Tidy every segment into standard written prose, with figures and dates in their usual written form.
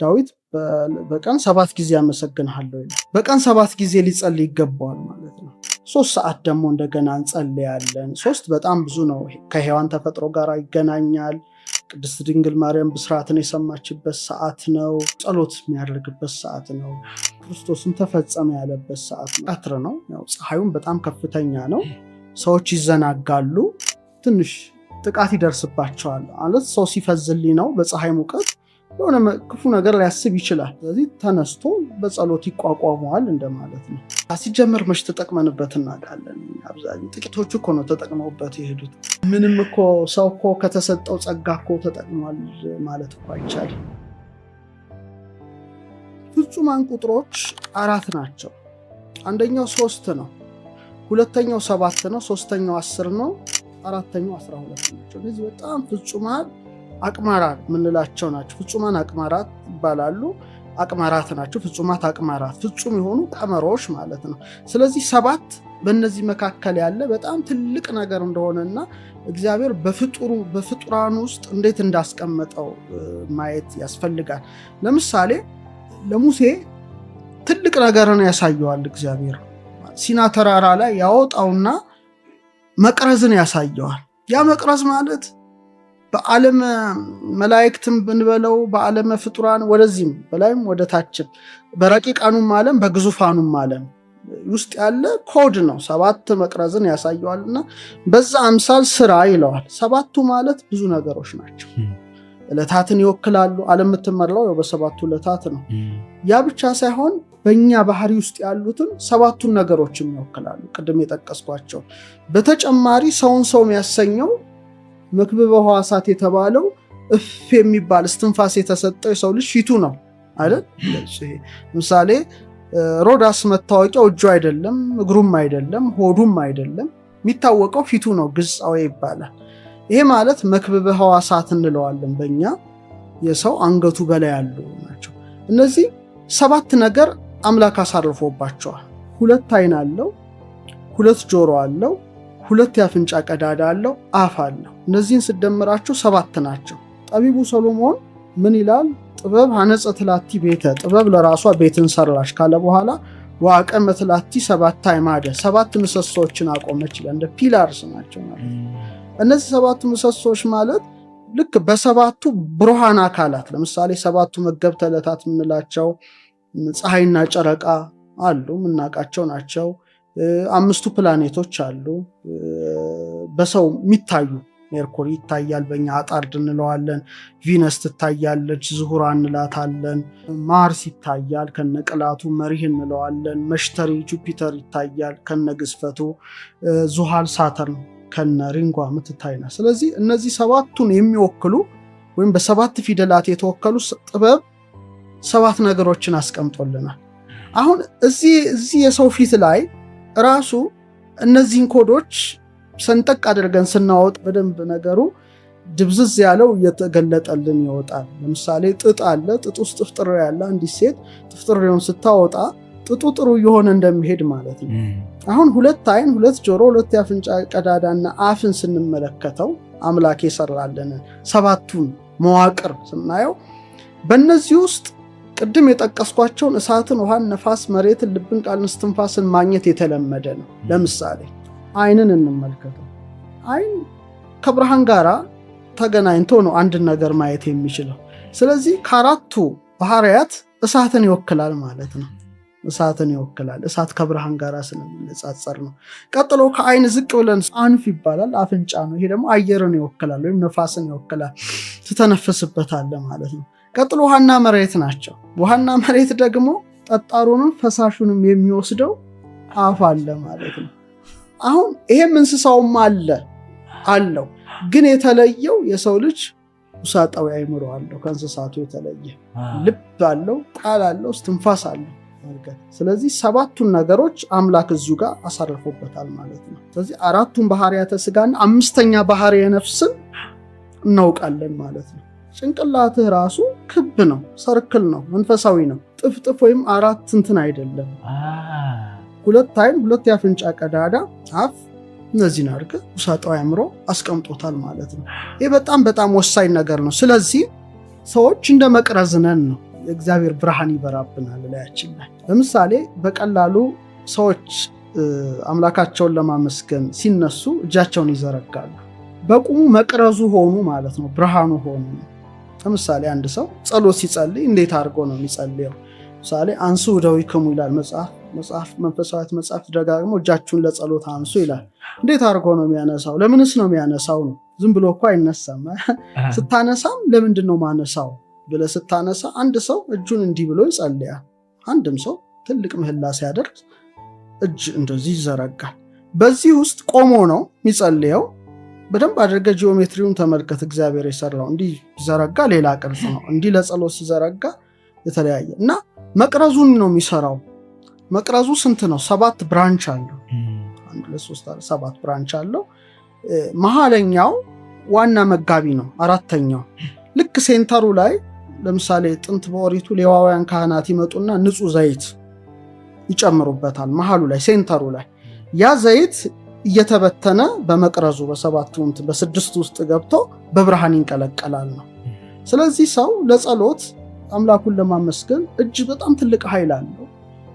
ዳዊት በቀን 7 ጊዜ አመሰግንሃለሁ ይላል። በቀን 7 ጊዜ ሊጸልይ ይገባዋል ማለት ነው። 3 ሰዓት ደግሞ እንደገና እንጸልያለን። 3 በጣም ብዙ ነው። ከሔዋን ተፈጥሮ ጋር ይገናኛል። ቅድስት ድንግል ማርያም ብስራትን የሰማችበት ሰዓት ነው። ጸሎት የሚያደርግበት ሰዓት ነው። ክርስቶስን ተፈጸመ ያለበት ሰዓት ነው። ቀትር ነው። ያው ፀሐዩም በጣም ከፍተኛ ነው። ሰዎች ይዘናጋሉ። ትንሽ ጥቃት ይደርስባቸዋል ማለት ሰው ሲፈዝልኝ ነው በፀሐይ ሙቀት የሆነ ክፉ ነገር ሊያስብ ይችላል። ስለዚህ ተነስቶ በጸሎት ይቋቋመዋል እንደማለት ነው። ሲጀመር መች ተጠቅመንበት እናውቃለን? አብዛኛው ጥቂቶቹ እኮ ነው ተጠቅመውበት የሄዱት። ምንም እኮ ሰው እኮ ከተሰጠው ጸጋ እኮ ተጠቅሟል ማለት እኮ አይቻልም። ፍጹማን ቁጥሮች 4 ናቸው። አንደኛው 3 ነው፣ ሁለተኛው 7 ነው፣ ሶስተኛው 10 ነው፣ አራተኛው 12 ናቸው። እነዚህ በጣም ፍጹማን አቅማራት ምንላቸው ናቸው። ፍጹማን አቅማራት ይባላሉ። አቅማራት ናቸው። ፍጹማት አቅማራት ፍጹም የሆኑ ቀመሮች ማለት ነው። ስለዚህ 7 በእነዚህ መካከል ያለ በጣም ትልቅ ነገር እንደሆነና እግዚአብሔር በፍጡራን ውስጥ እንዴት እንዳስቀመጠው ማየት ያስፈልጋል። ለምሳሌ ለሙሴ ትልቅ ነገርን ያሳየዋል እግዚአብሔር። ሲና ተራራ ላይ ያወጣውና መቅረዝን ያሳየዋል። ያ መቅረዝ ማለት በዓለም መላእክትም ብንበለው በዓለም ፍጡራን ወደዚህም በላይም ወደ ታችም በረቂቃኑም ዓለም በግዙፋኑም ዓለም ውስጥ ያለ ኮድ ነው። 7 መቅረዝን ያሳየዋልና በዛ አምሳል ስራ ይለዋል። 7ቱ ማለት ብዙ ነገሮች ናቸው። ዕለታትን ይወክላሉ። ዓለም የምትመራው በ7ቱ ዕለታት ነው። ያ ብቻ ሳይሆን በእኛ ባህሪ ውስጥ ያሉትን 7ቱን ነገሮችም ይወክላሉ። ቅድም የጠቀስኳቸው በተጨማሪ ሰውን ሰው የሚያሰኘው መክብበ ሕዋሳት የተባለው እፍ የሚባል እስትንፋስ የተሰጠው የሰው ልጅ ፊቱ ነው አይደል? ለምሳሌ ሮዳስ መታወቂያው እጁ አይደለም፣ እግሩም አይደለም፣ ሆዱም አይደለም። የሚታወቀው ፊቱ ነው። ግጻዌ ይባላል። ይሄ ማለት መክብበ ሕዋሳት እንለዋለን። በእኛ የሰው አንገቱ በላይ ያሉ ናቸው። እነዚህ 7 ነገር አምላክ አሳርፎባቸዋል። 2 አይን አለው፣ 2 ጆሮ አለው፣ 2 የአፍንጫ ቀዳዳ አለው፣ አፍ አለው። እነዚህን ስደምራቸው 7 ናቸው። ጠቢቡ ሰሎሞን ምን ይላል? ጥበብ ሐነጸት ላቲ ቤተ፣ ጥበብ ለራሷ ቤትን ሰራሽ ካለ በኋላ ወአቀመት ላቲ 7 አዕማደ፣ 7 ምሰሶችን አቆመች ይላል። እንደ ፒላርስ ናቸው ማለት። እነዚህ 7 ምሰሶች ማለት ልክ በ7ቱ ብሩሃን አካላት ለምሳሌ 7ቱ መገብተ ዕለታት የምንላቸው ፀሐይና ጨረቃ አሉ፣ የምናውቃቸው ናቸው። 5ቱ ፕላኔቶች አሉ በሰው የሚታዩ። ሜርኩሪ ይታያል፣ በእኛ አጣርድ እንለዋለን። ቪነስ ትታያለች፣ ዝሁራ እንላታለን። ማርስ ይታያል ከነቅላቱ፣ መሪህ እንለዋለን። መሽተሪ ጁፒተር ይታያል ከነግዝፈቱ። ዙሃል ሳተርን ከነ ሪንጓ ምትታይና። ስለዚህ እነዚህ 7ቱን የሚወክሉ ወይም በ7 ፊደላት የተወከሉ ጥበብ 7 ነገሮችን አስቀምጦልናል። አሁን እዚህ የሰው ፊት ላይ ራሱ እነዚህን ኮዶች ሰንጠቅ አድርገን ስናወጥ በደንብ ነገሩ ድብዝዝ ያለው እየተገለጠልን ይወጣል። ለምሳሌ ጥጥ አለ። ጥጥ ውስጥ ጥፍጥሬ ያለ አንዲት ሴት ጥፍጥሬውን ስታወጣ ጥጡ ጥሩ እየሆነ እንደሚሄድ ማለት ነው። አሁን 2 አይን፣ 2 ጆሮ፣ 2 የአፍንጫ ቀዳዳና አፍን ስንመለከተው አምላክ የሰራልን 7ቱን መዋቅር ስናየው በእነዚህ ውስጥ ቅድም የጠቀስኳቸውን እሳትን፣ ውሃን፣ ነፋስ፣ መሬትን፣ ልብን፣ ቃልን፣ እስትንፋስን ማግኘት የተለመደ ነው። ለምሳሌ አይንን እንመልከተው። አይን ከብርሃን ጋር ተገናኝቶ ነው አንድ ነገር ማየት የሚችለው። ስለዚህ ከ4ቱ ባህሪያት እሳትን ይወክላል ማለት ነው። እሳትን ይወክላል። እሳት ከብርሃን ጋር ስለሚነጻጸር ነው። ቀጥሎ ከአይን ዝቅ ብለን አንፍ ይባላል። አፍንጫ ነው። ይሄ ደግሞ አየርን ይወክላል ወይም ነፋስን ይወክላል። ትተነፍስበታለህ ማለት ነው። ቀጥሎ ውሃና መሬት ናቸው። ውሃና መሬት ደግሞ ጠጣሩንም ፈሳሹንም የሚወስደው አፍ አለ ማለት ነው። አሁን ይሄም እንስሳውም አለው፣ ግን የተለየው የሰው ልጅ ውሳጣዊ አእምሮ አለው። ከእንስሳቱ የተለየ ልብ አለው፣ ቃል አለው፣ እስትንፋስ አለው። ስለዚህ 7ቱን ነገሮች አምላክ እዚሁ ጋር አሳርፎበታል ማለት ነው። ስለዚህ 4ቱን ባህሪያተ ስጋና 5ኛ ባህሪየ ነፍስን እናውቃለን ማለት ነው። ጭንቅላትህ ራሱ ክብ ነው፣ ሰርክል ነው፣ መንፈሳዊ ነው። ጥፍጥፍ ወይም 4 እንትን አይደለም። 2 አይን፣ 2 የአፍንጫ ቀዳዳ፣ አፍ፣ እነዚህን አድርገህ ውሳጣዊ አእምሮ አስቀምጦታል ማለት ነው። ይህ በጣም በጣም ወሳኝ ነገር ነው። ስለዚህ ሰዎች እንደ መቅረዝ ነን ነው። የእግዚአብሔር ብርሃን ይበራብናል ላያችን ላይ። ለምሳሌ በቀላሉ ሰዎች አምላካቸውን ለማመስገን ሲነሱ እጃቸውን ይዘረጋሉ። በቁሙ መቅረዙ ሆኑ ማለት ነው፣ ብርሃኑ ሆኑ። ለምሳሌ አንድ ሰው ጸሎት ሲጸልይ እንዴት አድርጎ ነው የሚጸልየው? ለምሳሌ አንሱ እደዊክሙ ይላል መጽሐፍ መንፈሳዊት መጽሐፍ ደጋግሞ እጃችሁን ለጸሎት አንሱ ይላል። እንዴት አድርጎ ነው የሚያነሳው? ለምንስ ነው የሚያነሳው ነው? ዝም ብሎ እኮ አይነሳም። ስታነሳም ለምንድን ነው ማነሳው ብለህ ስታነሳ አንድ ሰው እጁን እንዲህ ብሎ ይጸልያል። አንድም ሰው ትልቅ ምህላ ሲያደርግ እጅ እንደዚህ ይዘረጋል። በዚህ ውስጥ ቆሞ ነው የሚጸልየው። በደንብ አድርገ ጂኦሜትሪውን ተመልከት። እግዚአብሔር የሰራው እንዲህ ሲዘረጋ ሌላ ቅርጽ ነው፣ እንዲህ ለጸሎት ሲዘረጋ የተለያየ እና መቅረዙን ነው የሚሰራው። መቅረዙ ስንት ነው? 7 ብራንች አለው። 1 2 3 4 7 ብራንች አለው። መሃለኛው ዋና መጋቢ ነው። 4ኛው ልክ ሴንተሩ ላይ ለምሳሌ ጥንት በኦሪቱ ሌዋውያን ካህናት ይመጡና ንጹህ ዘይት ይጨምሩበታል። መሃሉ ላይ ሴንተሩ ላይ ያ ዘይት እየተበተነ በመቅረዙ በ6 ውስጥ ገብቶ በብርሃን ይንቀለቀላል ነው። ስለዚህ ሰው ለጸሎት አምላኩን ለማመስገን እጅ በጣም ትልቅ ኃይል አለው።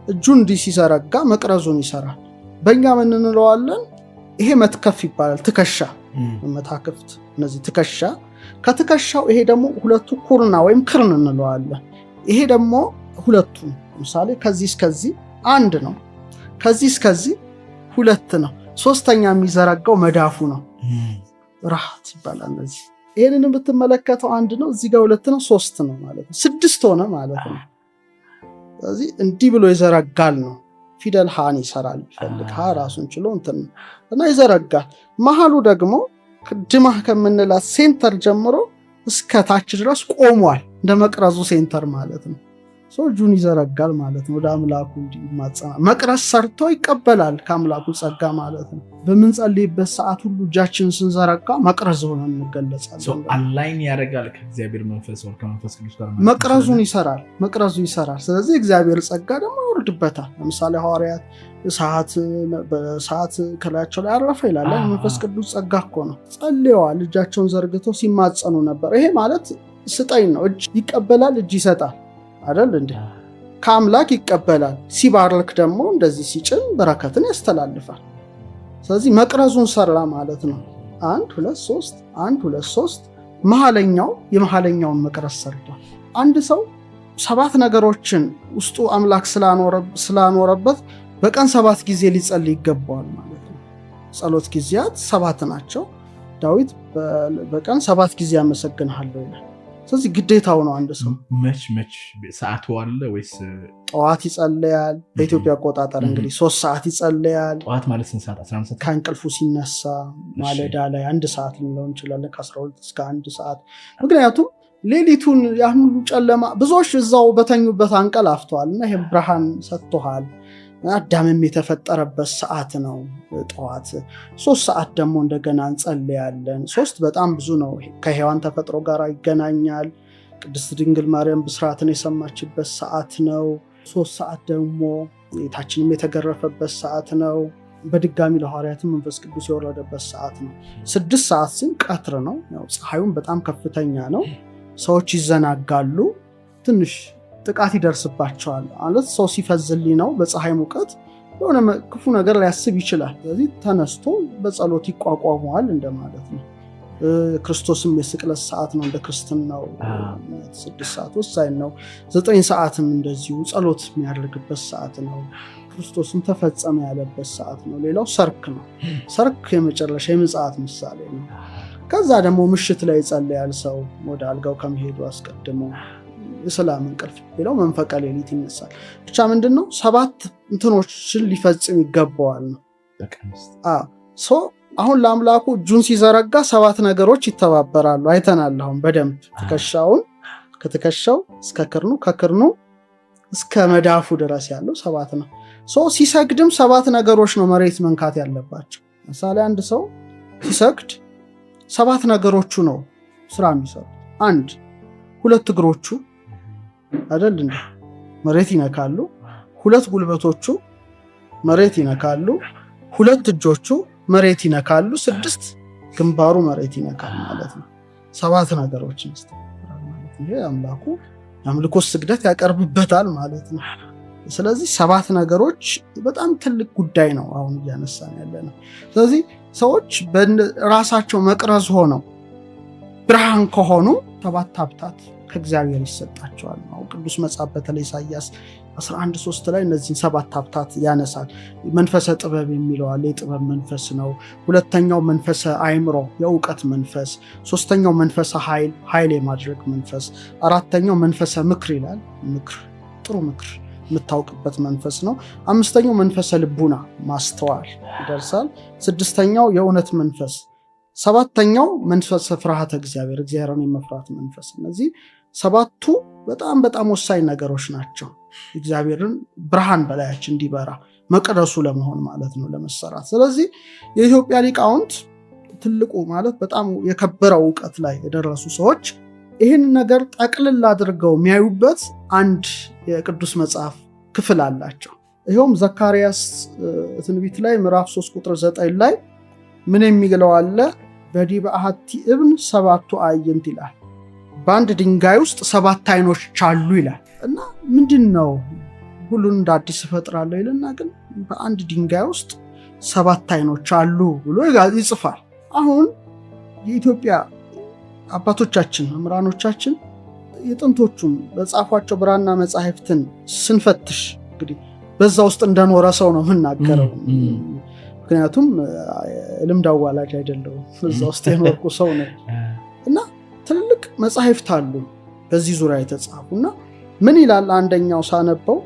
እጁን እንዲህ ሲዘረጋ መቅረዙን ይሰራል። በእኛ ምን እንለዋለን? ይሄ መትከፍ ይባላል። ትከሻ መታክፍት፣ እነዚህ ትከሻ። ከትከሻው ይሄ ደግሞ ሁለቱ ኩርና ወይም ክርን እንለዋለን። ይሄ ደግሞ ሁለቱ ለምሳሌ ከዚህ እስከዚህ 1 ነው፣ ከዚህ እስከዚህ 2 ነው። 3ኛ የሚዘረጋው መዳፉ ነው፣ ራህት ይባላል። እነዚህ ይሄንን ብትመለከተው 1 ነው፣ እዚህ ጋር 2 ነው፣ 3 ነው ማለት ነው። 6 ሆነ ማለት ነው። ስለዚህ እንዲህ ብሎ ይዘረጋል ነው። ፊደል ሃን ይሰራል። ይፈልግ ሃ ራሱን ችሎ እና ይዘረጋል። መሃሉ ደግሞ ድማህ ከምንላት ሴንተር ጀምሮ እስከ ታች ድረስ ቆሟል። እንደ መቅረዙ ሴንተር ማለት ነው። ሰው እጁን ይዘረጋል ማለት ነው። ወደ አምላኩ እንዲማጸና መቅረዝ ሰርቶ ይቀበላል ከአምላኩ ጸጋ ማለት ነው። በምንጸልይበት ሰዓት ሁሉ እጃችንን ስንዘረጋ መቅረዝ ሆነን እንገለጻለን። አላይን ያደርጋል ከእግዚአብሔር መንፈስ ወር ከመንፈስ ቅዱስ ጋር መቅረዙን ይሰራል። መቅረዙ ይሰራል። ስለዚህ እግዚአብሔር ጸጋ ደግሞ ይወርድበታል። ለምሳሌ ሐዋርያት በሰዓት ከላያቸው ላይ አረፈ ይላል። መንፈስ ቅዱስ ጸጋ እኮ ነው። ጸልየዋል። እጃቸውን ዘርግተው ሲማጸኑ ነበር። ይሄ ማለት ስጠኝ ነው። እጅ ይቀበላል፣ እጅ ይሰጣል አይደል እንዴ? ከአምላክ ይቀበላል። ሲባርክ ደግሞ እንደዚህ ሲጭን በረከትን ያስተላልፋል። ስለዚህ መቅረዙን ሰራ ማለት ነው። 1 2 3 1 2 3 መሃለኛው የመሃለኛውን መቅረዝ ሰርቷል። አንድ ሰው 7 ነገሮችን ውስጡ አምላክ ስላኖረበት በቀን 7 ጊዜ ሊጸልይ ይገባዋል ማለት ነው። ጸሎት ጊዜያት 7 ናቸው። ዳዊት በቀን 7 ጊዜ አመሰግንሃለሁ ይላል። ስለዚህ ግዴታው ነው። አንድ ሰው መች ሰዓቱ አለ ወይስ? ጠዋት ይጸልያል። በኢትዮጵያ አቆጣጠር እንግዲህ 3 ሰዓት ይጸልያል። ጠዋት ማለት ስንት ሰዓት? 11 ሰዓት ከእንቅልፉ ሲነሳ ማለዳ ላይ 1 ሰዓት ልንለው እንችላለን፣ ከ12 እስከ 1 ሰዓት። ምክንያቱም ሌሊቱን ያን ሁሉ ጨለማ ብዙዎች እዛው በተኙበት አንቀላፍተዋል እና ይሄ ብርሃን ሰጥቶሃል። አዳምም የተፈጠረበት ሰዓት ነው ጠዋት። 3 ሰዓት ደግሞ እንደገና እንጸልያለን። 3 በጣም ብዙ ነው። ከሔዋን ተፈጥሮ ጋር ይገናኛል። ቅድስት ድንግል ማርያም ብስራትን የሰማችበት ሰዓት ነው። 3 ሰዓት ደግሞ ጌታችንም የተገረፈበት ሰዓት ነው። በድጋሚ ለሐዋርያትም መንፈስ ቅዱስ የወረደበት ሰዓት ነው። 6 ሰዓት ሲል ቀትር ነው። ፀሐዩም በጣም ከፍተኛ ነው። ሰዎች ይዘናጋሉ፣ ትንሽ ጥቃት ይደርስባቸዋል። ማለት ሰው ሲፈዝልኝ ነው በፀሐይ ሙቀት የሆነ ክፉ ነገር ሊያስብ ይችላል። ስለዚህ ተነስቶ በጸሎት ይቋቋመዋል እንደማለት ነው። ክርስቶስም የስቅለት ሰዓት ነው እንደ ክርስትናው 6 ሰዓት ወሳኝ ነው። 9 ሰዓትም እንደዚሁ ጸሎት የሚያደርግበት ሰዓት ነው። ክርስቶስም ተፈጸመ ያለበት ሰዓት ነው። ሌላው ሰርክ ነው። ሰርክ የመጨረሻ የምጽአት ምሳሌ ነው። ከዛ ደግሞ ምሽት ላይ ይጸልያል ሰው ወደ አልጋው ከመሄዱ አስቀድሞ የሰላም እንቅልፍ። ሌላው መንፈቀ ሌሊት ይነሳል። ብቻ ምንድነው 7 እንትኖችን ሊፈጽም ይገባዋል ነው። አሁን ለአምላኩ እጁን ሲዘረጋ 7 ነገሮች ይተባበራሉ። አይተናል አሁን በደንብ ትከሻውን፣ ከትከሻው እስከ ክርኑ፣ ከክርኑ እስከ መዳፉ ድረስ ያለው 7 ነው። ሲሰግድም 7 ነገሮች ነው መሬት መንካት ያለባቸው። ለምሳሌ አንድ ሰው ሲሰግድ 7 ነገሮቹ ነው ስራ የሚሰሩት። 1 2 እግሮቹ አይደል እንዴ መሬት ይነካሉ። 2 ጉልበቶቹ መሬት ይነካሉ። 2 እጆቹ መሬት ይነካሉ። 6 ግንባሩ መሬት ይነካል ማለት ነው። 7 ነገሮችን ይስተካከላል ማለት ነው። ይሄ አምላኩ የአምልኮ ስግደት ያቀርብበታል ማለት ነው። ስለዚህ 7 ነገሮች በጣም ትልቅ ጉዳይ ነው አሁን እያነሳን ያለ ነው። ስለዚህ ሰዎች በራሳቸው መቅረዝ ሆነው ብርሃን ከሆኑ 7 ሀብታት ከእግዚአብሔር ይሰጣቸዋል ነው ቅዱስ መጽሐፍ በተለይ ኢሳይያስ 11:3 ላይ እነዚህን 7 ሀብታት ያነሳል። መንፈሰ ጥበብ የሚለው አለ፣ የጥበብ መንፈስ ነው። ሁለተኛው መንፈሰ አእምሮ የእውቀት መንፈስ፣ ሶስተኛው መንፈሰ ኃይል የማድረግ መንፈስ፣ አራተኛው መንፈሰ ምክር ይላል፣ ምክር ጥሩ ምክር የምታውቅበት መንፈስ ነው። አምስተኛው መንፈሰ ልቡና ማስተዋል ይደርሳል። ስድስተኛው የእውነት መንፈስ፣ ሰባተኛው መንፈሰ ፍርሃተ እግዚአብሔር እግዚአብሔርን የመፍራት መንፈስ። እነዚህ 7ቱ በጣም በጣም ወሳኝ ነገሮች ናቸው። እግዚአብሔርን ብርሃን በላያችን እንዲበራ መቅደሱ ለመሆን ማለት ነው፣ ለመሰራት። ስለዚህ የኢትዮጵያ ሊቃውንት ትልቁ ማለት በጣም የከበረው እውቀት ላይ የደረሱ ሰዎች ይህን ነገር ጠቅልል አድርገው የሚያዩበት አንድ የቅዱስ መጽሐፍ ክፍል አላቸው። ይኸውም ዘካርያስ ትንቢት ላይ ምዕራፍ 3 ቁጥር 9 ላይ ምን የሚለው አለ? በዲበ አሐቲ እብን 7 አዕይንት ይላል። በአንድ ድንጋይ ውስጥ 7 አይኖች አሉ ይላል። እና ምንድን ነው ሁሉን እንደ አዲስ እፈጥራለሁ ይልና ግን በአንድ ድንጋይ ውስጥ 7 አይኖች አሉ ብሎ ይጽፋል። አሁን የኢትዮጵያ አባቶቻችን መምህራኖቻችን የጥንቶቹም በጻፏቸው ብራና መጻሕፍትን ስንፈትሽ እንግዲህ በዛ ውስጥ እንደኖረ ሰው ነው የምናገረው። ምክንያቱም ልምድ አዋላጅ አይደለሁም፣ በዛ ውስጥ የኖርኩ ሰው ነው። እና ትልልቅ መጻሕፍት አሉ በዚህ ዙሪያ የተጻፉ እና ምን ይላል? አንደኛው ሳነበው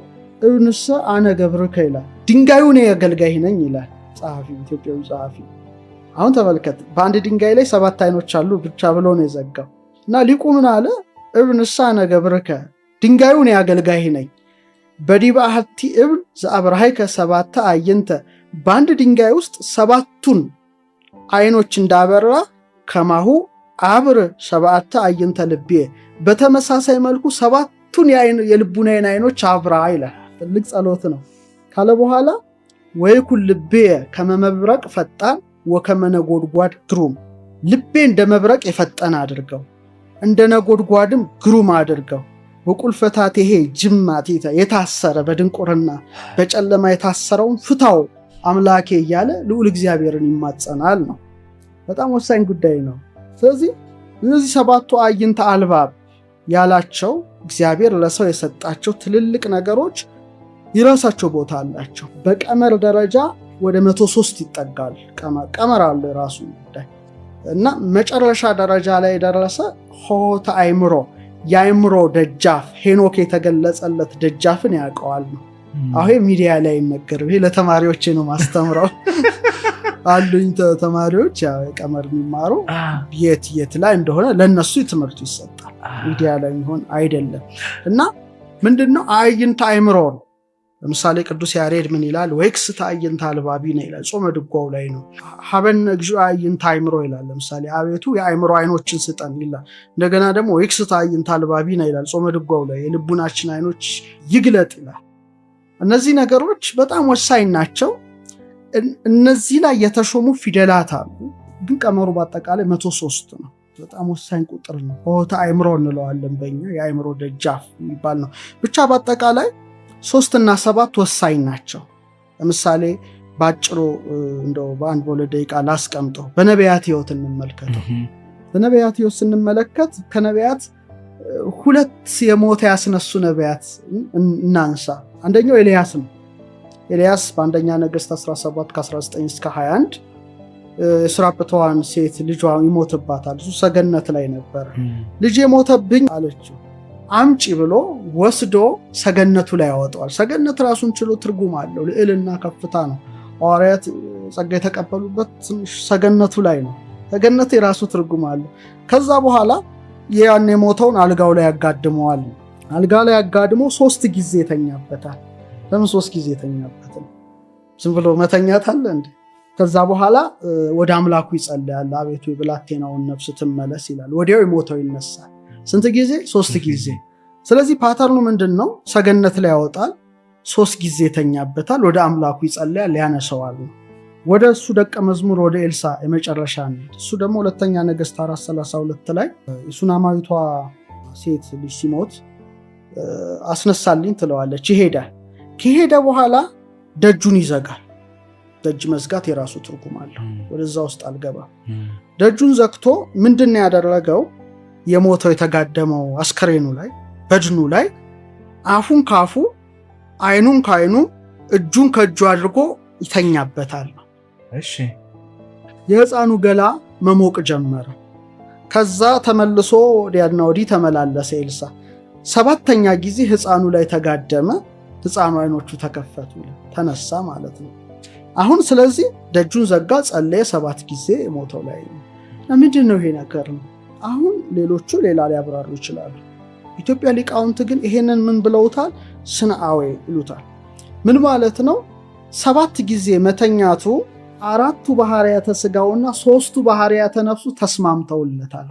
እብንሰ አነ ገብርከ ይላል። ድንጋዩ እኔ አገልጋይ ነኝ ይላል ጸሐፊ፣ ኢትዮጵያዊ ጸሐፊ። አሁን ተመልከት፣ በአንድ ድንጋይ ላይ 7 አይኖች አሉ ብቻ ብሎ ነው የዘጋው። እና ሊቁ ምን አለ? እብንሰ አነ ገብርከ፣ ድንጋዩ እኔ አገልጋይ ነኝ። በዲበ አሐቲ እብን ዘአብርሃይከ 7 አዕይንተ፣ በአንድ ድንጋይ ውስጥ 7ቱን አይኖች እንዳበራ ከማሁ አብር 7 አዕይንተ ልቤ፣ በተመሳሳይ መልኩ 7ቱን የልቡናዬን አይኖች አብራ ይላል። ትልቅ ጸሎት ነው ካለ በኋላ ወይኩን ልቤ ከመ መብረቅ ፈጣን ወከመ ነጎድጓድ ግሩም፣ ልቤ እንደ መብረቅ የፈጠነ አድርገው እንደ ነጎድጓድም ግሩም አድርገው። በቁልፈታቴ ጅማቴ የታሰረ በድንቁርና በጨለማ የታሰረውን ፍታው አምላኬ እያለ ልዑል እግዚአብሔርን ይማጸናል ነው። በጣም ወሳኝ ጉዳይ ነው። ስለዚህ እነዚህ 7ቱ አዕይንተ አልባብ ያላቸው እግዚአብሔር ለሰው የሰጣቸው ትልልቅ ነገሮች የራሳቸው ቦታ አላቸው። በቀመር ደረጃ ወደ 103 ይጠጋል። ቀመር አለ የራሱ ጉዳይ እና መጨረሻ ደረጃ ላይ የደረሰ ሆተ አእምሮ፣ የአእምሮ ደጃፍ ሄኖክ የተገለጸለት ደጃፍን ያውቀዋል ነው። አሁን ሚዲያ ላይ አይነገርም። ይሄ ለተማሪዎች ነው ማስተምረው አሉኝ ተማሪዎች ቀመር የሚማሩ የት ላይ እንደሆነ ለነሱ ትምህርቱ ይሰጣል። ሚዲያ ላይ የሚሆን አይደለም። እና ምንድነው አዕይንተ አእምሮ ነው። ለምሳሌ ቅዱስ ያሬድ ምን ይላል? ወይክስተ አዕይንተ አልባቢነ ይላል። ጾመ ድጓው ላይ ነው። ሀበነ እግዚኦ አዕይንተ አእምሮ ይላል። ለምሳሌ አቤቱ የአእምሮ አይኖችን ስጠን ይላል። እንደገና ደግሞ ወይክስተ አዕይንተ አልባቢነ ይላል ጾመ ድጓው ላይ፣ የልቡናችን አይኖች ይግለጥ ይላል። እነዚህ ነገሮች በጣም ወሳኝ ናቸው። እነዚህ ላይ የተሾሙ ፊደላት አሉ። ግን ቀመሩ በአጠቃላይ 103 ነው። በጣም ወሳኝ ቁጥር ነው። ሆተ አእምሮ እንለዋለን በእኛ፣ የአእምሮ ደጃፍ የሚባል ነው። ብቻ በአጠቃላይ 3 እና 7 ወሳኝ ናቸው። ለምሳሌ ባጭሩ እንደው በአንድ በሁለት ደቂቃ ላስቀምጠው። በነቢያት ሕይወት እንመልከተው። በነቢያት ሕይወት ስንመለከት ከነቢያት 2 የሞተ ያስነሱ ነቢያት እናንሳ። አንደኛው ኤልያስ ነው። ኤልያስ በአንደኛ ነገሥት 17 ከ19 እስከ 21 የስራጵተዋን ሴት ልጇ ይሞትባታል። እሱ ሰገነት ላይ ነበር። ልጅ የሞተብኝ አለችው። አምጪ ብሎ ወስዶ ሰገነቱ ላይ ያወጣዋል። ሰገነት ራሱን ችሎ ትርጉም አለው። ልዕልና ከፍታ ነው። ሐዋርያት ጸጋ የተቀበሉበት ሰገነቱ ላይ ነው። ሰገነት የራሱ ትርጉም አለው። ከዛ በኋላ ያን የሞተውን አልጋው ላይ ያጋድመዋል። አልጋ ላይ ያጋድሞ 3 ጊዜ የተኛበታል። ለምን 3 ጊዜ የተኛበት? ዝም ብሎ መተኛት አለ እንዴ? ከዛ በኋላ ወደ አምላኩ ይጸልያል። አቤቱ የብላቴናውን ነፍስ ትመለስ ይላል። ወዲያው የሞተው ይነሳል። ስንት ጊዜ? 3 ጊዜ። ስለዚህ ፓተርኑ ምንድን ነው? ሰገነት ላይ ያወጣል፣ 3 ጊዜ የተኛበታል፣ ወደ አምላኩ ይጸልያል፣ ያነሰዋል። ወደ እሱ ደቀ መዝሙር ወደ ኤልሳ የመጨረሻ ነው። እሱ ደግሞ ሁለተኛ ነገሥት 4:32 ላይ የሱናማዊቷ ሴት ልጅ ሲሞት አስነሳልኝ ትለዋለች። ይሄዳል። ከሄደ በኋላ ደጁን ይዘጋል። ደጅ መዝጋት የራሱ ትርጉም አለው። ወደዛ ውስጥ አልገባም። ደጁን ዘግቶ ምንድን ያደረገው የሞተው የተጋደመው አስከሬኑ ላይ በድኑ ላይ አፉን ካፉ አይኑን ካይኑ እጁን ከእጁ አድርጎ ይተኛበታል። እሺ የሕፃኑ ገላ መሞቅ ጀመረ። ከዛ ተመልሶ ወዲያና ወዲህ ተመላለሰ ኤልሳ። 7ኛ ጊዜ ሕፃኑ ላይ ተጋደመ። ሕፃኑ አይኖቹ ተከፈቱ፣ ተነሳ ማለት ነው። አሁን ስለዚህ ደጁን ዘጋ፣ ጸለየ 7 ጊዜ ሞተው ላይ ነው። ምንድን ነው ይሄ ነገር ነው? አሁን ሌሎቹ ሌላ ሊያብራሩ ይችላሉ። ኢትዮጵያ ሊቃውንት ግን ይሄንን ምን ብለውታል? ስንአዌ ይሉታል። ምን ማለት ነው? 7 ጊዜ መተኛቱ 4ቱ ባህርያተ ሥጋውና 3ቱ ባህርያተ ነፍሱ ተስማምተውለታል።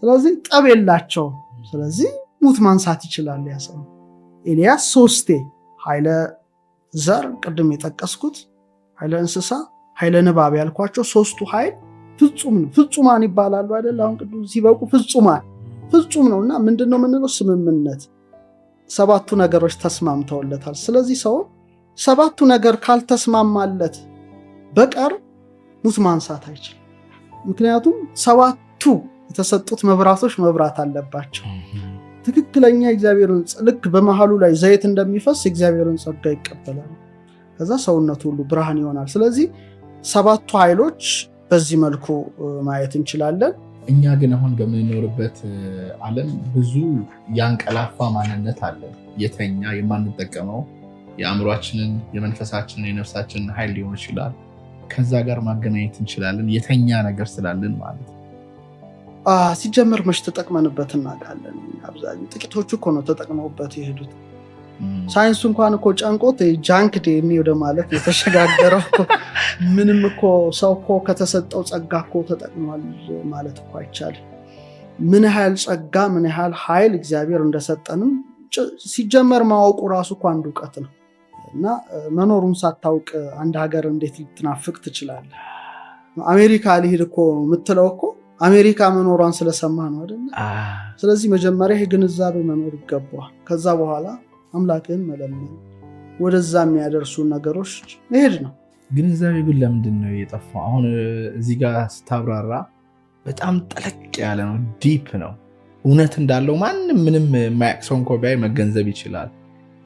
ስለዚህ ጠብ የላቸውም። ስለዚህ ሙት ማንሳት ይችላል ያ ሰው። ኤልያስ 3ቴ ኃይለ ዘር ቅድም የጠቀስኩት ኃይለ እንስሳ፣ ኃይለ ንባብ ያልኳቸው 3ቱ ኃይል ፍጹማን ይባላሉ አይደል? አሁን ቅዱስ ሲበቁ ፍጹም ነውና ምንድነው የምንለው? ስምምነት። 7ቱ ነገሮች ተስማምተውለታል። ስለዚህ ሰው 7ቱ ነገር ካልተስማማለት በቀር ሙት ማንሳት አይችልም። ምክንያቱም 7ቱ የተሰጡት መብራቶች መብራት አለባቸው። ትክክለኛ እግዚአብሔርን ልክ በመሃሉ ላይ ዘይት እንደሚፈስ እግዚአብሔርን ጸጋ ይቀበላል። ከዛ ሰውነቱ ሁሉ ብርሃን ይሆናል። ስለዚህ 7ቱ ኃይሎች በዚህ መልኩ ማየት እንችላለን። እኛ ግን አሁን በምንኖርበት ዓለም ብዙ ያንቀላፋ ማንነት አለ። የተኛ የማንጠቀመው የአእምሯችንን፣ የመንፈሳችንን፣ የነፍሳችንን ኃይል ሊሆን ይችላል። ከዛ ጋር ማገናኘት እንችላለን። የተኛ ነገር ስላለን ማለት ነው። ሲጀመር መች ተጠቅመንበት እናውቃለን? አብዛኛው ጥቂቶቹ እኮ ነው ተጠቅመውበት የሄዱት። ሳይንሱ እንኳን እኮ ጨንቆት ጃንክ ዴኒ ወደ ማለት የተሸጋገረው ምንም እኮ ሰው እኮ ከተሰጠው ጸጋ እኮ ተጠቅሟል ማለት እኮ አይቻልም። ምን ያህል ጸጋ ምን ያህል ኃይል እግዚአብሔር እንደሰጠንም ሲጀመር ማወቁ ራሱ እኮ አንድ እውቀት ነው። እና መኖሩን ሳታውቅ አንድ ሀገር እንዴት ልትናፍቅ ትችላለህ? አሜሪካ ልሂድ እኮ የምትለው እኮ አሜሪካ መኖሯን ስለሰማ ነው አይደል? ስለዚህ መጀመሪያ ግንዛቤ መኖር ይገባዋል። ከዛ በኋላ አምላክን መለመን፣ ወደዛ የሚያደርሱ ነገሮች መሄድ ነው። ግንዛቤ ግን ለምንድን ነው የጠፋው? አሁን እዚህ ጋር ስታብራራ በጣም ጠለቅ ያለ ነው፣ ዲፕ ነው። እውነት እንዳለው ማንም ምንም የማያውቅ ሰው እንኳ ቢያይ መገንዘብ ይችላል።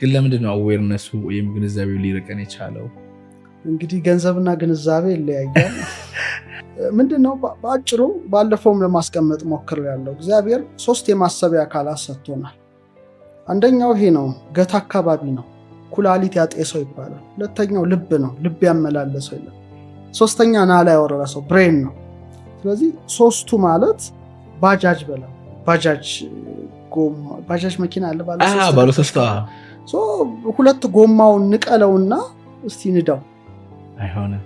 ግን ለምንድን ነው አዌርነሱ ወይም ግንዛቤው ሊርቀን የቻለው? እንግዲህ ገንዘብና ግንዛቤ ይለያያል። ምንድነው በአጭሩ ባለፈውም ለማስቀመጥ ሞክሬያለሁ። እግዚአብሔር 3 የማሰቢያ አካላት ሰጥቶናል። አንደኛው ይሄ ነው፣ ገት አካባቢ ነው፣ ኩላሊት ያጤሰው ይባላል። ሁለተኛው ልብ ነው፣ ልብ ያመላለሰው ይላል። 3ኛ ናላ ያወረሰው ብሬን ነው። ስለዚህ 3ቱ ማለት ባጃጅ በለው ባጃጅ መኪና አለ ባለ 3 2 ጎማውን ንቀለውና እስቲ ንዳው አይሆንም፣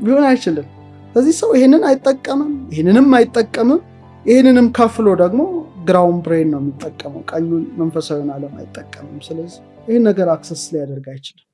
ቢሆን አይችልም። ስለዚህ ሰው ይሄንን አይጠቀምም፣ ይሄንንም አይጠቀምም። ይሄንንም ከፍሎ ደግሞ ግራውን ብሬን ነው የሚጠቀመው፣ ቀኙን መንፈሳዊውን ዓለም አይጠቀምም። ስለዚህ ይህን ነገር አክሰስ ሊያደርግ አይችልም።